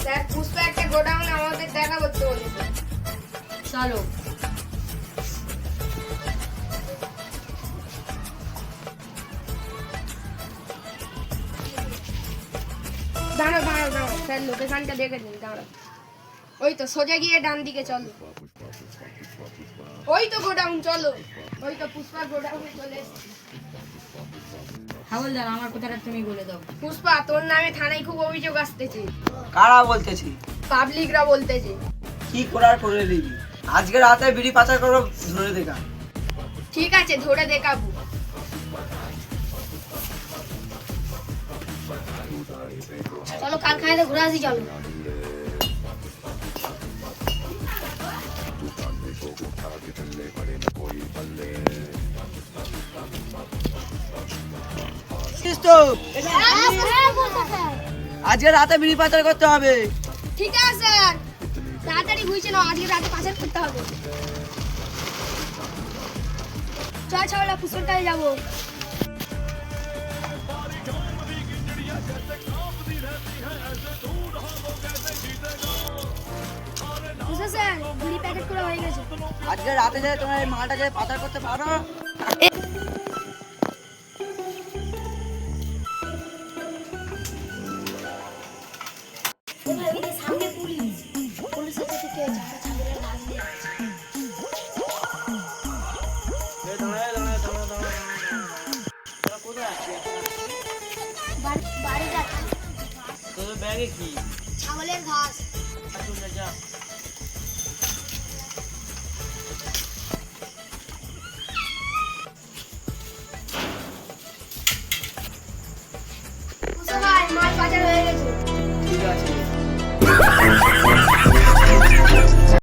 Sir Pushpa একটা godown আমাদের দেখা করতে বলেছে। চলো। দাঁড়াও দাঁড়াও দাঁড়াও স্যার লোকেশনটা দেখে নিন, দাঁড়াও। ওই তো সোজা গিয়ে ডান দিকে চলো, ওই তো গোডাউন, চলো ওই তো পুষ্পা গোডাউনে চলে এসেছি। হাওলদার আমার কথাটা তুমি বলে দাও। পুষ্পা তোর নামে থানায় খুব অভিযোগ আসতেছে। কারা বলতেছি? পাবলিকরা বলতেছে। কি করার করে নিবি? আজকে রাতে বিড়ি পাচার করো, ধরে দেখা। ঠিক আছে ধরে দেখাবো। চলো কারখানাতে ঘুরে আসি, চলো। আজকে রাতে বিড়ি পাচার করতে হবে। ঠিক আছে স্যার, তাড়াতাড়ি ঘুরছে না, আজকে রাতে পাচার করতে হবে। চল চল পুষ্পার কাছে যাবো। স্যার বিড়ি প্যাকেট করা হয়ে গেছে। আজকে রাতে যে তোমরা এই মালটা যে পাচার করতে পারো। সামনে পুলিশ, পুলিশের সাথে কে ছাগলের লাশ নিয়ে যাচ্ছে। বাড়ি যাচ্ছে। তোর ব্যাগে কি? ছাগলের ঘাস। যা। পুষ্পা ভাই মাল পাচার হয়ে গেছে। ঠিক আছে।